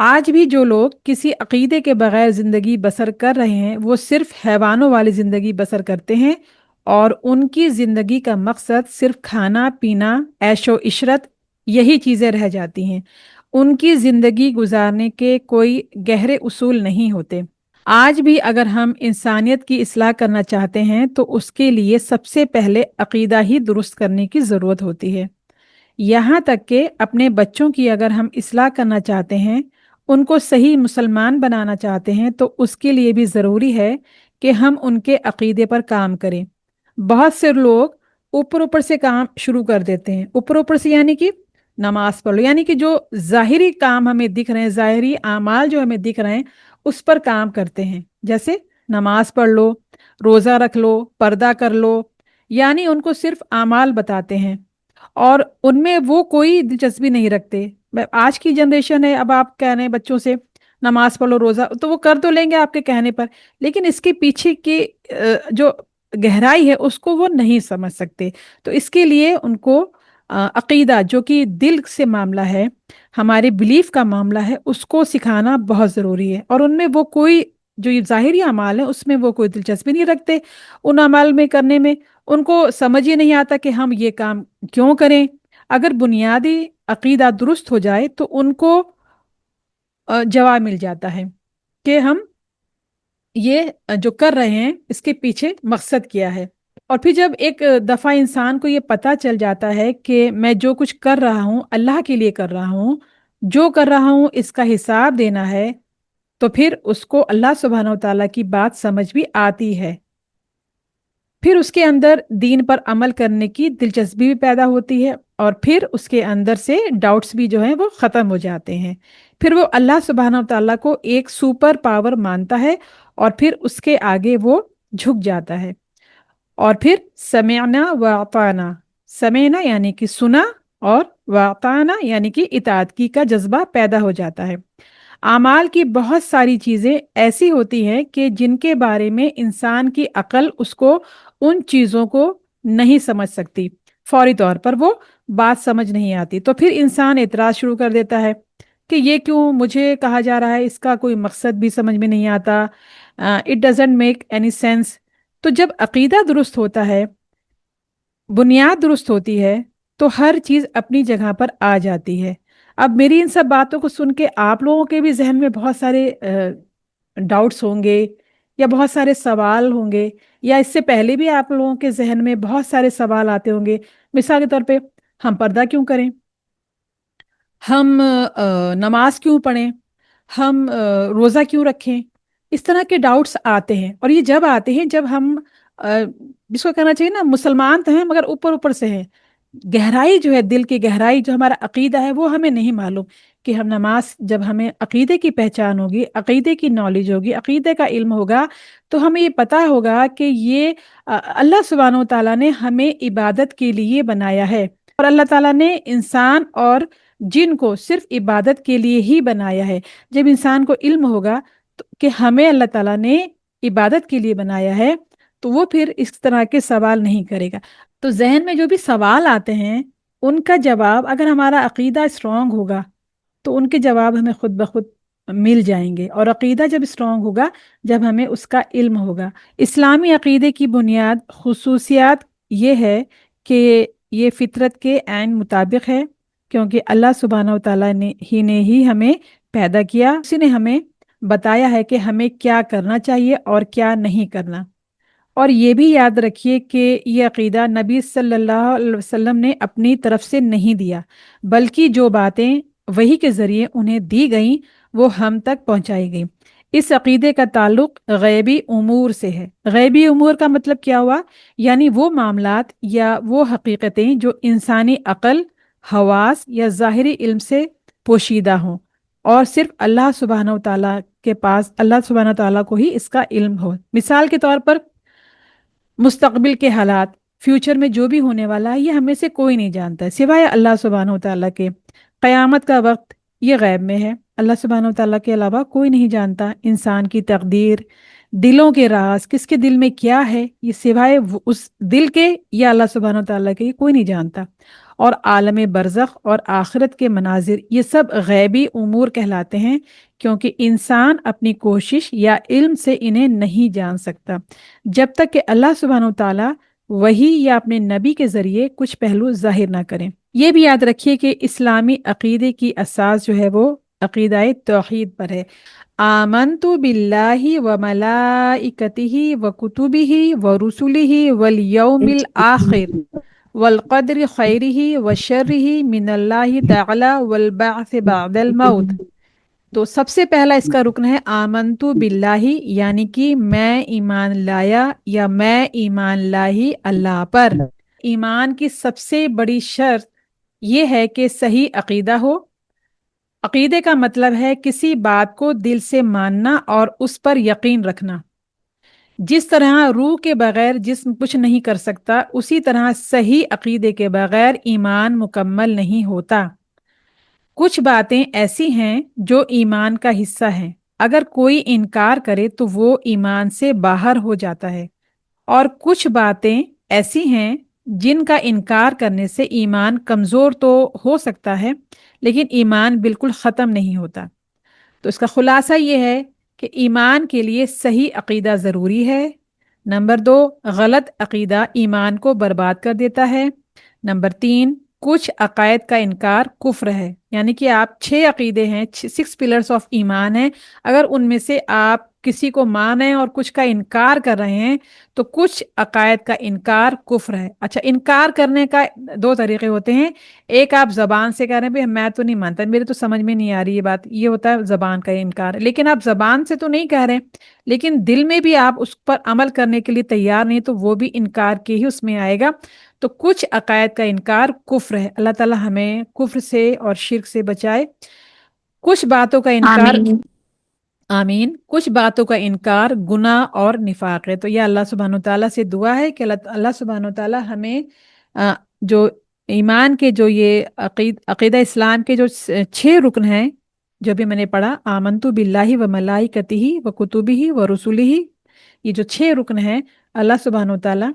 آج بھی جو لوگ کسی عقیدے کے بغیر زندگی بسر کر رہے ہیں وہ صرف حیوانوں والی زندگی بسر کرتے ہیں، اور ان کی زندگی کا مقصد صرف کھانا پینا، عیش و عشرت، یہی چیزیں رہ جاتی ہیں۔ ان کی زندگی گزارنے کے کوئی گہرے اصول نہیں ہوتے۔ آج بھی اگر ہم انسانیت کی اصلاح کرنا چاہتے ہیں تو اس کے لیے سب سے پہلے عقیدہ ہی درست کرنے کی ضرورت ہوتی ہے۔ یہاں تک کہ اپنے بچوں کی اگر ہم اصلاح کرنا چاہتے ہیں، ان کو صحیح مسلمان بنانا چاہتے ہیں، تو اس کے لیے بھی ضروری ہے کہ ہم ان کے عقیدے پر کام کریں۔ بہت سے لوگ اوپر اوپر سے کام شروع کر دیتے ہیں۔ اوپر اوپر سے یعنی کہ نماز پڑھ لو، یعنی کہ جو ظاہری کام ہمیں دکھ رہے ہیں، ظاہری اعمال جو ہمیں دکھ رہے ہیں اس پر کام کرتے ہیں، جیسے نماز پڑھ لو، روزہ رکھ لو، پردہ کر لو، یعنی ان کو صرف اعمال بتاتے ہیں اور ان میں وہ کوئی دلچسپی نہیں رکھتے۔ آج کی جنریشن ہے، اب آپ کہہ رہے ہیں بچوں سے نماز پڑھ لو، روزہ، تو وہ کر تو لیں گے آپ کے کہنے پر، لیکن اس کے پیچھے کی جو گہرائی ہے اس کو وہ نہیں سمجھ سکتے۔ تو اس کے لیے ان کو عقیدہ جو کہ دل سے معاملہ ہے، ہمارے بلیف کا معاملہ ہے، اس کو سکھانا بہت ضروری ہے۔ اور ان میں وہ کوئی جو یہ ظاہری اعمال ہیں اس میں وہ کوئی دلچسپی نہیں رکھتے، ان اعمال میں کرنے میں ان کو سمجھ ہی نہیں آتا کہ ہم یہ کام کیوں کریں۔ اگر بنیادی عقیدہ درست ہو جائے تو ان کو جواب مل جاتا ہے کہ ہم یہ جو کر رہے ہیں اس کے پیچھے مقصد کیا ہے۔ اور پھر جب ایک دفعہ انسان کو یہ پتہ چل جاتا ہے کہ میں جو کچھ کر رہا ہوں اللہ کے لیے کر رہا ہوں، جو کر رہا ہوں اس کا حساب دینا ہے، تو پھر اس کو اللہ سبحانہ و تعالیٰ کی بات سمجھ بھی آتی ہے۔ پھر اس کے اندر دین پر عمل کرنے کی دلچسپی بھی پیدا ہوتی ہے، اور پھر اس کے اندر سے ڈاؤٹس بھی جو ہیں وہ ختم ہو جاتے ہیں۔ پھر وہ اللہ سبحانہ و تعالیٰ کو ایک سپر پاور مانتا ہے، اور پھر اس کے آگے وہ جھک جاتا ہے۔ اور پھر سمعنا واطعنا، سمعنا یعنی کہ سنا، اور واطعنا یعنی کہ اطاعت کی کا جذبہ پیدا ہو جاتا ہے۔ اعمال کی بہت ساری چیزیں ایسی ہوتی ہیں کہ جن کے بارے میں انسان کی عقل اس کو ان چیزوں کو نہیں سمجھ سکتی، فوری طور پر وہ بات سمجھ نہیں آتی، تو پھر انسان اعتراض شروع کر دیتا ہے کہ یہ کیوں مجھے کہا جا رہا ہے، اس کا کوئی مقصد بھی سمجھ میں نہیں آتا، it doesn't make any sense. تو جب عقیدہ درست ہوتا ہے، بنیاد درست ہوتی ہے، تو ہر چیز اپنی جگہ پر آ جاتی ہے۔ اب میری ان سب باتوں کو سن کے آپ لوگوں کے بھی ذہن میں بہت سارے ڈاؤٹس ہوں گے، یا بہت سارے سوال ہوں گے، یا اس سے پہلے بھی آپ لوگوں کے ذہن میں بہت سارے سوال آتے ہوں گے۔ مثال کے طور پہ، ہم پردہ کیوں کریں؟ ہم نماز کیوں پڑھیں؟ ہم روزہ کیوں رکھیں؟ اس طرح کے ڈاؤٹس آتے ہیں، اور یہ جب آتے ہیں جب ہم جس کو کہنا چاہیے نا، مسلمان تو ہیں مگر اوپر اوپر سے ہیں، گہرائی جو ہے، دل کی گہرائی جو ہمارا عقیدہ ہے وہ ہمیں نہیں معلوم کہ ہم نماز، جب ہمیں عقیدے کی پہچان ہوگی، عقیدے کی نالج ہوگی، عقیدے کا علم ہوگا، تو ہمیں یہ پتہ ہوگا کہ یہ اللہ سبحانہ و تعالیٰ نے ہمیں عبادت کے لیے بنایا ہے، اور اللہ تعالیٰ نے انسان اور جن کو صرف عبادت کے لیے ہی بنایا ہے۔ جب انسان کو علم ہوگا تو کہ ہمیں اللہ تعالیٰ نے عبادت کے لیے بنایا ہے، تو وہ پھر اس طرح کے سوال نہیں کرے گا۔ تو ذہن میں جو بھی سوال آتے ہیں ان کا جواب، اگر ہمارا عقیدہ اسٹرانگ ہوگا تو ان کے جواب ہمیں خود بخود مل جائیں گے، اور عقیدہ جب اسٹرانگ ہوگا جب ہمیں اس کا علم ہوگا۔ اسلامی عقیدے کی بنیاد خصوصیات یہ ہے کہ یہ فطرت کے عین مطابق ہے، کیونکہ اللہ سبحانہ و تعالیٰ نے ہی ہمیں پیدا کیا، اسی نے ہمیں بتایا ہے کہ ہمیں کیا کرنا چاہیے اور کیا نہیں کرنا۔ اور یہ بھی یاد رکھیے کہ یہ عقیدہ نبی صلی اللہ علیہ وسلم نے اپنی طرف سے نہیں دیا، بلکہ جو باتیں وحی کے ذریعے انہیں دی گئیں وہ ہم تک پہنچائی گئیں۔ اس عقیدے کا تعلق غیبی امور سے ہے۔ غیبی امور کا مطلب کیا ہوا؟ یعنی وہ معاملات یا وہ حقیقتیں جو انسانی عقل، حواس یا ظاہری علم سے پوشیدہ ہوں، اور صرف اللہ سبحانہ و تعالیٰ کے پاس، اللہ سبحانہ و تعالیٰ کو ہی اس کا علم ہو۔ مثال کے طور پر، مستقبل کے حالات، فیوچر میں جو بھی ہونے والا ہے، یہ ہمیں سے کوئی نہیں جانتا ہے سوائے اللہ سبحانہ و تعالیٰ کے۔ قیامت کا وقت یہ غیب میں ہے، اللہ سبحانہ و تعالیٰ کے علاوہ کوئی نہیں جانتا۔ انسان کی تقدیر، دلوں کے راز، کس کے دل میں کیا ہے، یہ سوائے اس دل کے یا اللہ سبحانہ و تعالیٰ کے کوئی نہیں جانتا۔ اور عالم برزخ اور آخرت کے مناظر، یہ سب غیبی امور کہلاتے ہیں، کیونکہ انسان اپنی کوشش یا علم سے انہیں نہیں جان سکتا جب تک کہ اللہ سبحانہ و تعالیٰ وحی یا اپنے نبی کے ذریعے کچھ پہلو ظاہر نہ کریں۔ یہ بھی یاد رکھیے کہ اسلامی عقیدے کی اساس جو ہے وہ عقیدہ توحید پر ہے۔ آمنت باللہ و ملائکتہ و کتبہ و رسلہ والیوم الآخر والقدر خیرہ و شرہ من اللہ تعالی والبعث بعد الموت۔ تو سب سے پہلا اس کا رکن ہے آمنتو باللہ، یعنی کہ میں ایمان لایا یا میں ایمان لائی اللہ پر۔ ایمان کی سب سے بڑی شرط یہ ہے کہ صحیح عقیدہ ہو۔ عقیدے کا مطلب ہے کسی بات کو دل سے ماننا اور اس پر یقین رکھنا۔ جس طرح روح کے بغیر جسم کچھ نہیں کر سکتا، اسی طرح صحیح عقیدے کے بغیر ایمان مکمل نہیں ہوتا۔ کچھ باتیں ایسی ہیں جو ایمان کا حصہ ہیں، اگر کوئی انکار کرے تو وہ ایمان سے باہر ہو جاتا ہے، اور کچھ باتیں ایسی ہیں جن کا انکار کرنے سے ایمان کمزور تو ہو سکتا ہے لیکن ایمان بالکل ختم نہیں ہوتا۔ تو اس کا خلاصہ یہ ہے کہ ایمان کے لیے صحیح عقیدہ ضروری ہے۔ نمبر 2، غلط عقیدہ ایمان کو برباد کر دیتا ہے۔ نمبر 3، کچھ عقائد کا انکار کفر ہے، یعنی کہ آپ 6 عقیدے ہیں، 6 پلرز آف ایمان ہیں، اگر ان میں سے آپ کسی کو مانیں اور کچھ کا انکار کر رہے ہیں تو کچھ عقائد کا انکار کفر ہے۔ اچھا، انکار کرنے کا 2 طریقے ہوتے ہیں، ایک آپ زبان سے کہہ رہے ہیں بھئی میں تو نہیں مانتا، میرے تو سمجھ میں نہیں آ رہی یہ بات، یہ ہوتا ہے زبان کا انکار، لیکن آپ زبان سے تو نہیں کہہ رہے لیکن دل میں بھی آپ اس پر عمل کرنے کے لیے تیار نہیں، تو وہ بھی انکار کے ہی اس میں آئے گا۔ تو کچھ عقائد کا انکار کفر ہے، اللہ تعالیٰ ہمیں کفر سے اور شرک سے بچائے۔ کچھ باتوں کا انکار، آمین۔ آمین، کچھ باتوں کا انکار گناہ اور نفاق ہے۔ تو یہ اللہ سبحانہ وتعالیٰ سے دعا ہے کہ اللہ سبحانہ وتعالیٰ ہمیں جو ایمان کے جو یہ عقیدہ اسلام کے جو 6 رکن ہیں جو بھی میں نے پڑھا، آمنتو باللہ و ملائکتہ و کتبہ و رسلہ، یہ جو 6 رکن ہیں، اللہ سبحانہ وتعالیٰ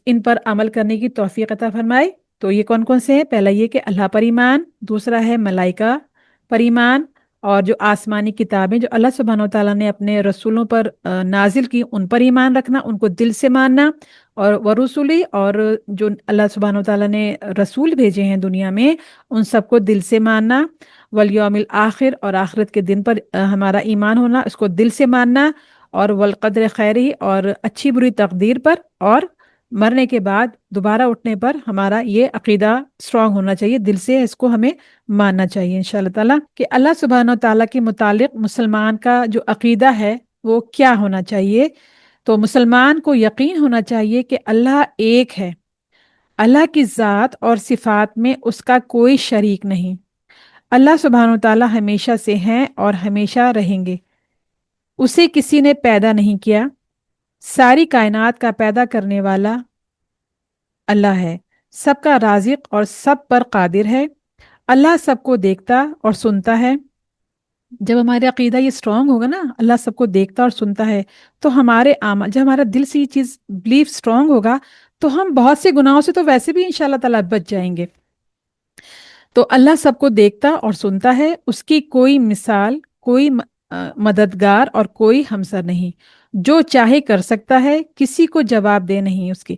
ان پر عمل کرنے کی توفیق عطا فرمائے۔ تو یہ کون کون سے ہیں؟ پہلا یہ کہ اللہ پر ایمان، دوسرا ہے ملائکہ پر ایمان، اور جو آسمانی کتابیں جو اللہ سبحانہ وتعالیٰ نے اپنے رسولوں پر نازل کی ان پر ایمان رکھنا، ان کو دل سے ماننا، اور ورسولی، اور جو اللہ سبحانہ وتعالیٰ نے رسول بھیجے ہیں دنیا میں ان سب کو دل سے ماننا، والیوم الآخر، اور آخرت کے دن پر ہمارا ایمان ہونا، اس کو دل سے ماننا، اور والقدر خیری، اور اچھی بری تقدیر پر، اور مرنے کے بعد دوبارہ اٹھنے پر ہمارا یہ عقیدہ اسٹرانگ ہونا چاہیے، دل سے اس کو ہمیں ماننا چاہیے انشاءاللہ تعالیٰ۔ کہ اللہ سبحانہ و تعالیٰ کے متعلق مسلمان کا جو عقیدہ ہے وہ کیا ہونا چاہیے؟ تو مسلمان کو یقین ہونا چاہیے کہ اللہ ایک ہے، اللہ کی ذات اور صفات میں اس کا کوئی شریک نہیں، اللہ سبحانہ و تعالیٰ ہمیشہ سے ہیں اور ہمیشہ رہیں گے، اسے کسی نے پیدا نہیں کیا، ساری کائنات کا پیدا کرنے والا اللہ ہے، سب کا رازق اور سب پر قادر ہے، اللہ سب کو دیکھتا اور سنتا ہے۔ جب ہمارا عقیدہ یہ اسٹرانگ ہوگا نا، اللہ سب کو دیکھتا اور سنتا ہے، تو ہمارے جب ہمارا دل سے یہ چیز بلیف اسٹرانگ ہوگا تو ہم بہت سے گناہوں سے تو ویسے بھی انشاءاللہ تعالیٰ بچ جائیں گے۔ تو اللہ سب کو دیکھتا اور سنتا ہے، اس کی کوئی مثال، کوئی مددگار اور کوئی ہمسر نہیں، جو چاہے کر سکتا ہے، کسی کو جواب دہ نہیں اس کی۔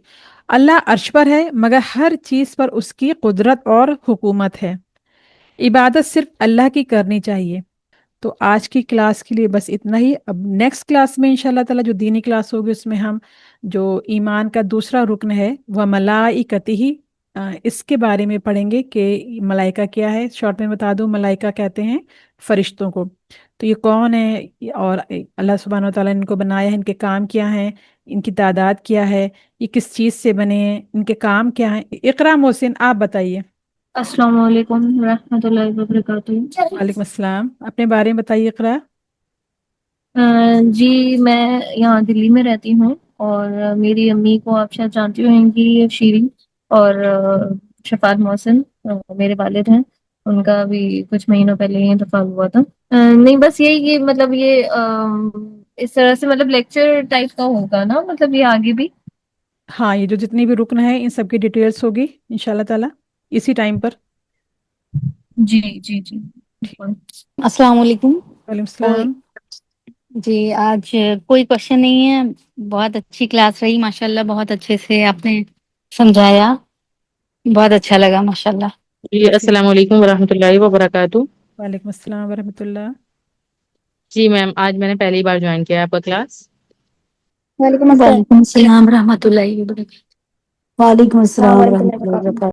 اللہ عرش پر ہے مگر ہر چیز پر اس کی قدرت اور حکومت ہے، عبادت صرف اللہ کی کرنی چاہیے۔ تو آج کی کلاس کے لیے بس اتنا ہی۔ اب نیکسٹ کلاس میں انشاءاللہ تعالیٰ جو دینی کلاس ہوگی اس میں ہم جو ایمان کا دوسرا رکن ہے وہ ملائکتہ، اس کے بارے میں پڑھیں گے کہ ملائکہ کیا ہے۔ شارٹ میں بتا دوں، ملائکہ کہتے ہیں فرشتوں کو۔ تو یہ کون ہے اور اللہ سبحانہ وتعالیٰ نے ان کو بنایا ہے، ان کے کام کیا ہیں، ان کی تعداد کیا ہے، یہ کس چیز سے بنے ہیں، ان کے کام کیا ہیں۔ اقرا محسن آپ بتائیے۔ السلام علیکم ورحمۃ اللہ وبرکاتہ۔ وعلیکم السلام، اپنے بارے میں بتائیے اقرا۔ جی میں یہاں دلی میں رہتی ہوں، اور میری امی کو آپ شاید جانتی ہویں گی، شیرین، اور شفاعت محسن میرے والد ہیں، ان کا بھی کچھ مہینوں پہلے ہی انتقال ہوا تھا۔ نہیں بس یہی کہ مطلب یہ اس طرح سے مطلب لیکچر ٹائپ کا ہوگا نا، مطلب یہ آگے بھی ہاں یہ جو جتنی بھی رکن ہیں ان سب کی ڈیٹیلس ہوگی انشاءاللہ تعالیٰ اسی ٹائم پر. جی جی جی ٹھیک. بالکل. السلام علیکم. وعلیکم کوئی السلام. جی آج کوئی کوشچن نہیں ہے. بہت اچھی کلاس رہی ماشاءاللہ. بہت اچھے سے آپ نے سمجھایا. بہت اچھا لگا ماشاءاللہ. جی السلام علیکم ورحمۃ اللہ وبرکاتہ. وعلیکم السلام ورحمۃ اللہ. جی میم آج میں نے پہلی بار جوائن کیا ہے آپ کا کلاس. وعلیکم السلام ورحمۃ اللہ وبرکاتہ. وعلیکم السلام ورحمۃ اللہ وبرکاتہ.